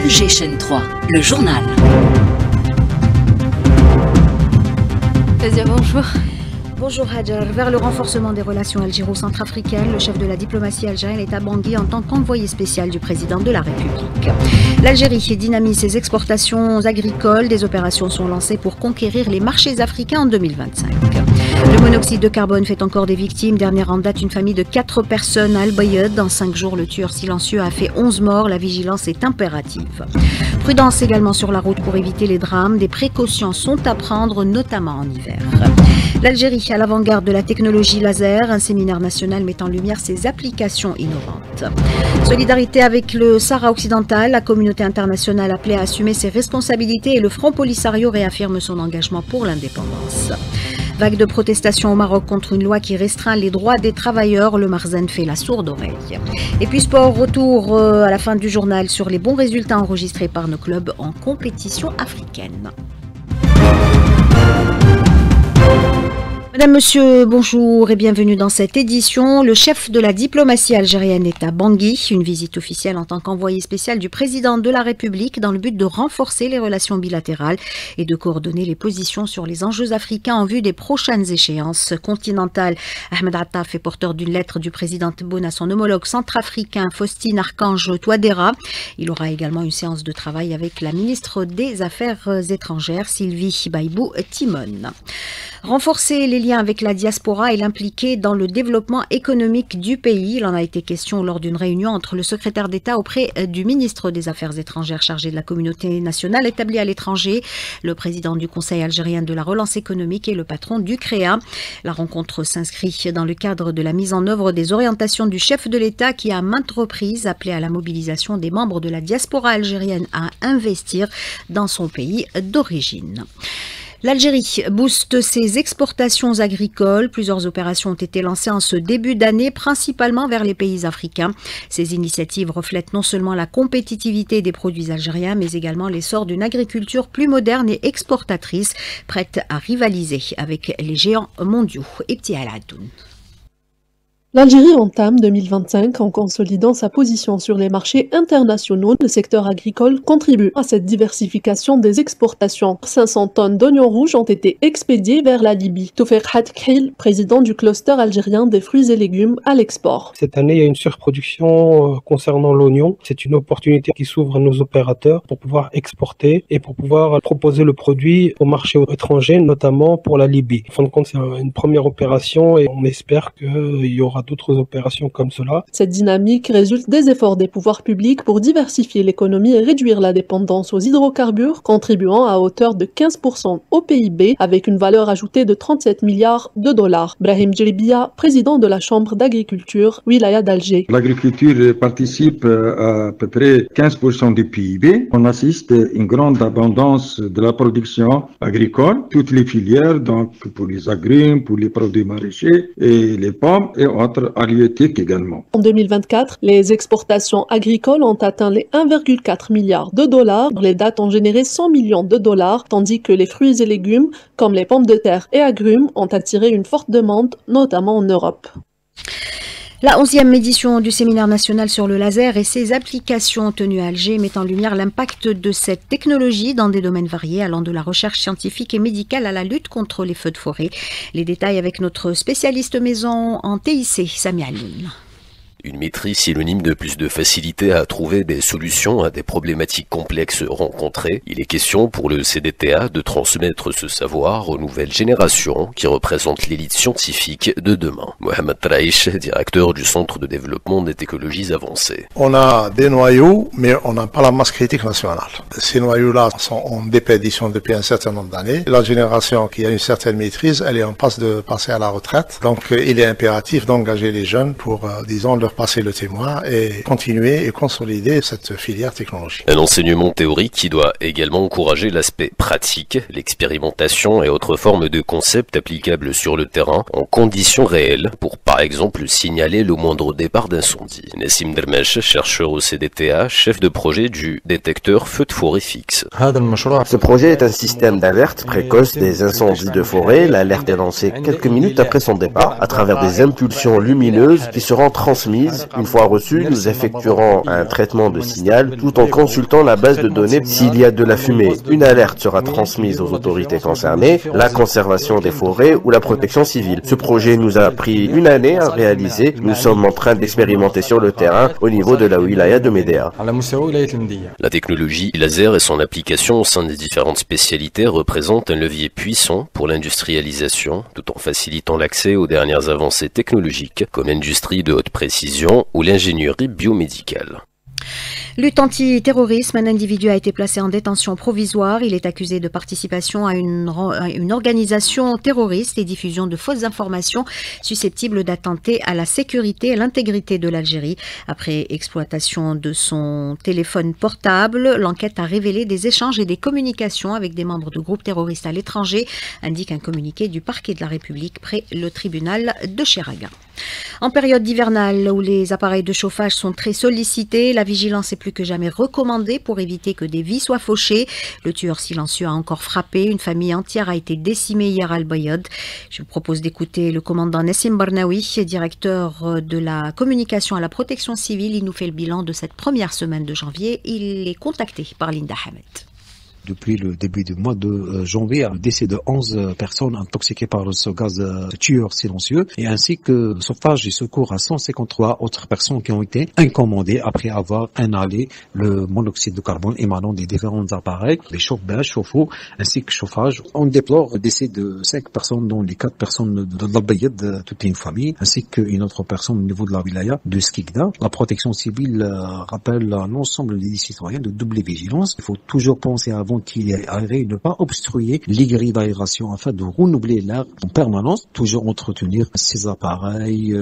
Alger 3, le journal. Bonjour. Bonjour Hadjar. Vers le renforcement des relations algéro-centrafricaines, le chef de la diplomatie algérienne est à Bangui en tant qu'envoyé spécial du président de la République. L'Algérie dynamise ses exportations agricoles. Des opérations sont lancées pour conquérir les marchés africains en 2025. Le monoxyde de carbone fait encore des victimes. Dernière en date, une famille de 4 personnes à Al-Bayed. En 5 jours, le tueur silencieux a fait 11 morts. La vigilance est impérative. Prudence également sur la route pour éviter les drames. Des précautions sont à prendre, notamment en hiver. L'Algérie à l'avant-garde de la technologie laser, un séminaire national met en lumière ses applications innovantes. Solidarité avec le Sahara occidental, la communauté internationale appelée à assumer ses responsabilités et le Front Polisario réaffirme son engagement pour l'indépendance. Vague de protestation au Maroc contre une loi qui restreint les droits des travailleurs. Le Marzen fait la sourde oreille. Et puis sport, retour à la fin du journal sur les bons résultats enregistrés par nos clubs en compétition africaine. Madame, Monsieur, bonjour et bienvenue dans cette édition. Le chef de la diplomatie algérienne est à Bangui, une visite officielle en tant qu'envoyé spécial du président de la République dans le but de renforcer les relations bilatérales et de coordonner les positions sur les enjeux africains en vue des prochaines échéances continentales. Ahmed Attaf est porteur d'une lettre du président Tebboune à son homologue centrafricain Faustin Archange Touadéra. Il aura également une séance de travail avec la ministre des Affaires étrangères, Sylvie Baïbou Timon. Renforcer les liens avec la diaspora et l'impliquer dans le développement économique du pays. Il en a été question lors d'une réunion entre le secrétaire d'État auprès du ministre des Affaires étrangères chargé de la communauté nationale établie à l'étranger, le président du Conseil algérien de la relance économique et le patron du CREA. La rencontre s'inscrit dans le cadre de la mise en œuvre des orientations du chef de l'État qui a à maintes reprises appelé à la mobilisation des membres de la diaspora algérienne à investir dans son pays d'origine. L'Algérie booste ses exportations agricoles. Plusieurs opérations ont été lancées en ce début d'année, principalement vers les pays africains. Ces initiatives reflètent non seulement la compétitivité des produits algériens, mais également l'essor d'une agriculture plus moderne et exportatrice, prête à rivaliser avec les géants mondiaux. Ebti Aladoun. L'Algérie entame 2025 en consolidant sa position sur les marchés internationaux. Le secteur agricole contribue à cette diversification des exportations. 500 tonnes d'oignons rouges ont été expédiées vers la Libye. Toufer Hadkhil, président du cluster algérien des fruits et légumes à l'export. Cette année, il y a une surproduction concernant l'oignon. C'est une opportunité qui s'ouvre à nos opérateurs pour pouvoir exporter et pour pouvoir proposer le produit au marché étranger, notamment pour la Libye. En fin de compte, c'est une première opération et on espère qu'il y aura d'autres opérations comme cela. Cette dynamique résulte des efforts des pouvoirs publics pour diversifier l'économie et réduire la dépendance aux hydrocarbures, contribuant à hauteur de 15% au PIB avec une valeur ajoutée de 37 milliards de dollars. Brahim Djeribia, président de la Chambre d'agriculture Wilaya d'Alger. L'agriculture participe à peu près 15% du PIB. On assiste à une grande abondance de la production agricole, toutes les filières, donc pour les agrumes, pour les produits maraîchers et les pommes et autres halieutiques également. En 2024, les exportations agricoles ont atteint les 1,4 milliard de dollars. Les dates ont généré 100 millions de dollars, tandis que les fruits et légumes, comme les pommes de terre et agrumes, ont attiré une forte demande, notamment en Europe. La 11e édition du séminaire national sur le laser et ses applications tenues à Alger met en lumière l'impact de cette technologie dans des domaines variés allant de la recherche scientifique et médicale à la lutte contre les feux de forêt. Les détails avec notre spécialiste maison en TIC, Sami Alioun. Une maîtrise synonyme de plus de facilité à trouver des solutions à des problématiques complexes rencontrées. Il est question pour le CDTA de transmettre ce savoir aux nouvelles générations qui représentent l'élite scientifique de demain. Mohamed Traïch, directeur du Centre de développement des technologies avancées. On a des noyaux, mais on n'a pas la masse critique nationale. Ces noyaux-là sont en dépédition depuis un certain nombre d'années. La génération qui a une certaine maîtrise, elle est en passe de passer à la retraite. Donc il est impératif d'engager les jeunes pour, disons, leur passer le témoin et continuer et consolider cette filière technologique. Un enseignement théorique qui doit également encourager l'aspect pratique, l'expérimentation et autres formes de concepts applicables sur le terrain en conditions réelles pour par exemple signaler le moindre départ d'incendie. Nassim Dermesh, chercheur au CDTA, chef de projet du détecteur feu de forêt fixe. Ce projet est un système d'alerte précoce des incendies de forêt. L'alerte est lancée quelques minutes après son départ à travers des impulsions lumineuses qui seront transmises transmise. Une fois reçue, nous effectuerons un traitement de signal tout en consultant la base de données. S'il y a de la fumée, une alerte sera transmise aux autorités concernées, la conservation des forêts ou la protection civile. Ce projet nous a pris une année à réaliser. Nous sommes en train d'expérimenter sur le terrain au niveau de la wilaya de Médéa. La technologie laser et son application au sein des différentes spécialités représentent un levier puissant pour l'industrialisation, tout en facilitant l'accès aux dernières avancées technologiques comme l'industrie de haute précision ou l'ingénierie biomédicale. Lutte anti-terrorisme, un individu a été placé en détention provisoire. Il est accusé de participation à une organisation terroriste et diffusion de fausses informations susceptibles d'attenter à la sécurité et l'intégrité de l'Algérie. Après exploitation de son téléphone portable, l'enquête a révélé des échanges et des communications avec des membres de groupes terroristes à l'étranger, indique un communiqué du parquet de la République près le tribunal de Cheraga. En période hivernale où les appareils de chauffage sont très sollicités, la vigilance est plus que jamais recommandée pour éviter que des vies soient fauchées. Le tueur silencieux a encore frappé. Une famille entière a été décimée hier à Al-Bayad. Je vous propose d'écouter le commandant Nassim Barnaoui, directeur de la communication à la protection civile. Il nous fait le bilan de cette première semaine de janvier. Il est contacté par Linda Hamed. Depuis le début du mois de janvier, un décès de 11 personnes intoxiquées par ce gaz tueur silencieux et ainsi que sauvetage et secours à 153 autres personnes qui ont été incommodées après avoir inhalé le monoxyde de carbone émanant des différents appareils, les chauffe-bains, chauffe-eau ainsi que chauffage. On déplore le décès de 5 personnes dont les 4 personnes de l'Al-Bayad, toute une famille, ainsi qu'une autre personne au niveau de la wilaya de Skikda. La protection civile rappelle à l'ensemble des citoyens de doubler vigilance. Il faut toujours penser avant qu'il y ait arrêt, ne pas obstruer les grilles d'aération afin de renouveler l'air en permanence, toujours entretenir ces appareils.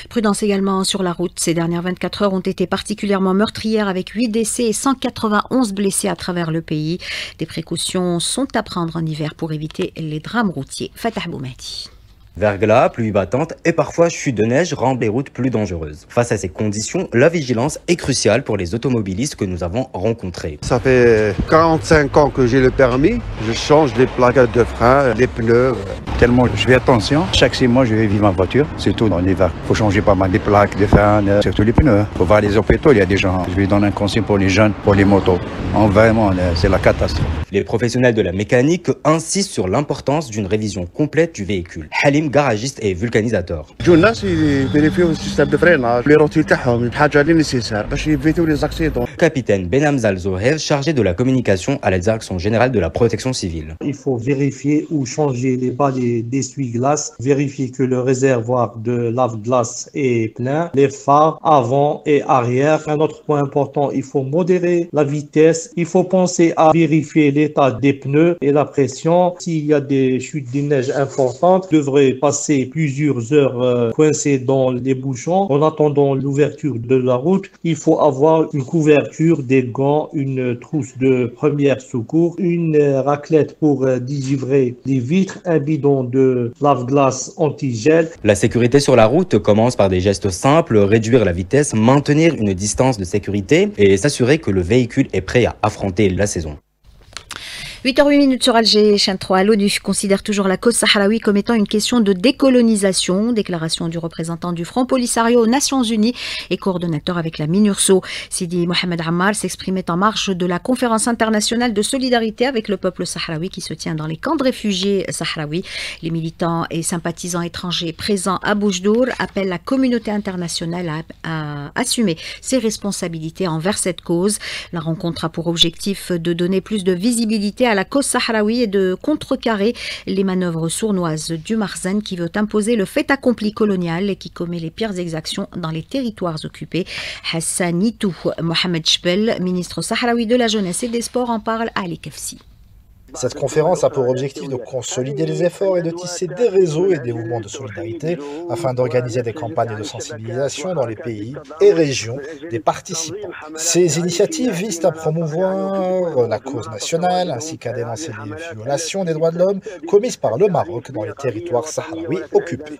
Prudence également sur la route. Ces dernières 24 heures ont été particulièrement meurtrières avec 8 décès et 191 blessés à travers le pays. Des précautions sont à prendre en hiver pour éviter les drames routiers. Fatah Boumadi. Verglas, pluie battante et parfois chute de neige rendent les routes plus dangereuses. Face à ces conditions, la vigilance est cruciale pour les automobilistes que nous avons rencontrés. Ça fait 45 ans que j'ai le permis. Je change les plaques de frein, les pneus. Tellement je fais attention. Chaque 6 mois, je vais vivre ma voiture. Surtout dans l'hiver. Il faut changer pas mal des plaques, des freins, surtout les pneus. Il faut voir les hôpitaux. Il y a des gens. Je vais donner un conseil pour les jeunes, pour les motos. Vraiment, c'est la catastrophe. Les professionnels de la mécanique insistent sur l'importance d'une révision complète du véhicule. Halim, garagiste et vulcanisateur. Capitaine Benhamza Zoher, chargé de la communication à la direction générale de la protection civile. Il faut vérifier ou changer les bas d'essuie-glace, vérifier que le réservoir de lave-glace est plein, les phares avant et arrière. Un autre point important, il faut modérer la vitesse. Il faut penser à vérifier l'état des pneus et la pression. S'il y a des chutes de neige importantes, devrait passer plusieurs heures coincés dans les bouchons. En attendant l'ouverture de la route, il faut avoir une couverture, des gants, une trousse de première secours, une raclette pour dégivrer les vitres, un bidon de lave-glace anti-gel. La sécurité sur la route commence par des gestes simples, réduire la vitesse, maintenir une distance de sécurité et s'assurer que le véhicule est prêt à affronter la saison. 8h08 sur Alger, chaîne 3. L'ONU considère toujours la cause sahraoui comme étant une question de décolonisation. Déclaration du représentant du Front Polisario aux Nations Unies et coordonnateur avec la MINURSO. Sidi Mohamed Ammar s'exprimait en marge de la conférence internationale de solidarité avec le peuple sahraoui qui se tient dans les camps de réfugiés sahraouis. Les militants et sympathisants étrangers présents à Boujdour appellent la communauté internationale à assumer ses responsabilités envers cette cause. La rencontre a pour objectif de donner plus de visibilité à la cause sahraoui et de contrecarrer les manœuvres sournoises du Marzen qui veut imposer le fait accompli colonial et qui commet les pires exactions dans les territoires occupés. Hassan Itou Mohamed Chbel, ministre sahraoui de la jeunesse et des sports, en parle à Ali Kefsi. Cette conférence a pour objectif de consolider les efforts et de tisser des réseaux et des mouvements de solidarité afin d'organiser des campagnes de sensibilisation dans les pays et régions des participants. Ces initiatives visent à promouvoir la cause nationale ainsi qu'à dénoncer les violations des droits de l'homme commises par le Maroc dans les territoires sahraouis occupés.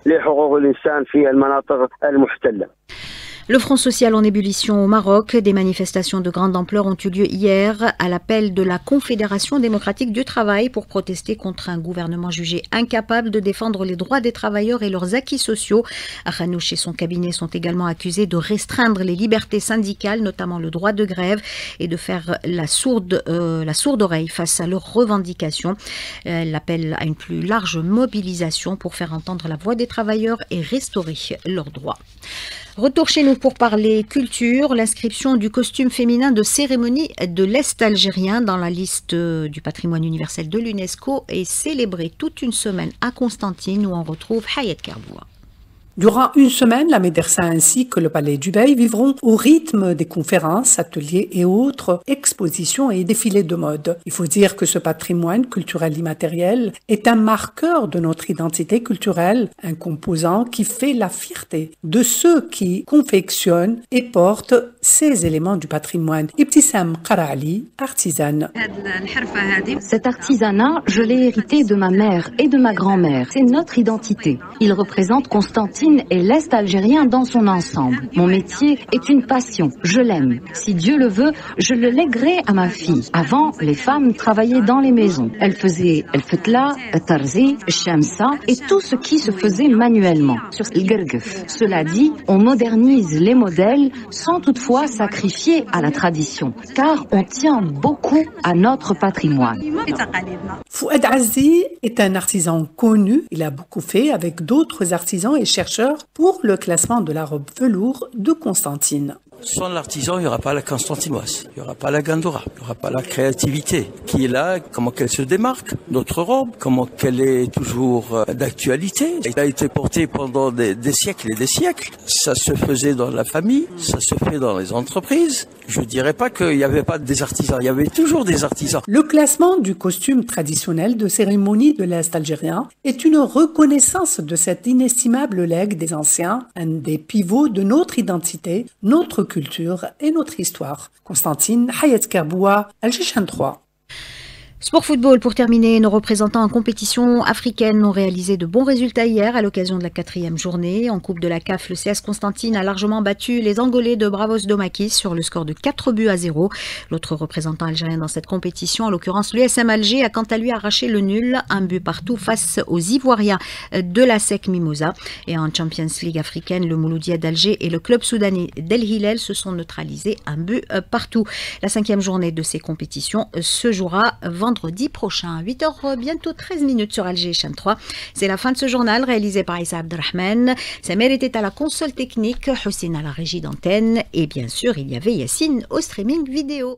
Le Front social en ébullition au Maroc. Des manifestations de grande ampleur ont eu lieu hier à l'appel de la Confédération démocratique du travail pour protester contre un gouvernement jugé incapable de défendre les droits des travailleurs et leurs acquis sociaux. Akhanouch et son cabinet sont également accusés de restreindre les libertés syndicales, notamment le droit de grève, et de faire la sourde oreille face à leurs revendications. L'appel à une plus large mobilisation pour faire entendre la voix des travailleurs et restaurer leurs droits. Retour chez nous pour parler culture. L'inscription du costume féminin de cérémonie de l'Est algérien dans la liste du patrimoine universel de l'UNESCO est célébrée toute une semaine à Constantine où on retrouve Hayat Kerboua. Durant une semaine, la Médersa ainsi que le Palais du Bey vivront au rythme des conférences, ateliers et autres expositions et défilés de mode. Il faut dire que ce patrimoine culturel immatériel est un marqueur de notre identité culturelle, un composant qui fait la fierté de ceux qui confectionnent et portent ces éléments du patrimoine. Ibtissam Qarali, artisane. Cet artisanat, je l'ai hérité de ma mère et de ma grand-mère. C'est notre identité. Il représente Constantine et l'Est algérien dans son ensemble. Mon métier est une passion, je l'aime. Si Dieu le veut, je le lèguerai à ma fille. Avant, les femmes travaillaient dans les maisons. Elles faisaient el fetla, el tarzi, el shamsa et tout ce qui se faisait manuellement. Sur le gergef. Cela dit, on modernise les modèles sans toutefois sacrifier à la tradition, car on tient beaucoup à notre patrimoine. Fouad Azzi est un artisan connu. Il a beaucoup fait avec d'autres artisans et chercheurs pour le classement de la robe velours de Constantine. Sans l'artisan, il n'y aura pas la constantinoise, il n'y aura pas la gandoura, il n'y aura pas la créativité qui est là, comment qu'elle se démarque, notre robe, comment qu'elle est toujours d'actualité. Elle a été portée pendant des siècles et des siècles. Ça se faisait dans la famille, ça se fait dans les entreprises. Je ne dirais pas qu'il n'y avait pas des artisans, il y avait toujours des artisans. Le classement du costume traditionnel de cérémonie de l'Est algérien est une reconnaissance de cet inestimable legs des anciens, un des pivots de notre identité, notre culture et notre histoire. Constantine, Hayat Kerboua, Alger 3. Sport football pour terminer, nos représentants en compétition africaine ont réalisé de bons résultats hier à l'occasion de la 4e journée. En Coupe de la CAF, le CS Constantine a largement battu les Angolais de Bravos Domakis sur le score de 4-0. L'autre représentant algérien dans cette compétition, en l'occurrence l'USM Alger, a quant à lui arraché le nul, 1-0 face aux Ivoiriens de la SEC Mimosa. Et en Champions League africaine, le Mouloudia d'Alger et le club soudanais d'El Hilal se sont neutralisés 1-0. La 5e journée de ces compétitions se jouera vendredi prochain, 8h bientôt 13 minutes sur Alger Chaîne 3. C'est la fin de ce journal réalisé par Issa Abdelrahman. Samer était à la console technique, Hussein à la régie d'antenne et bien sûr il y avait Yacine au streaming vidéo.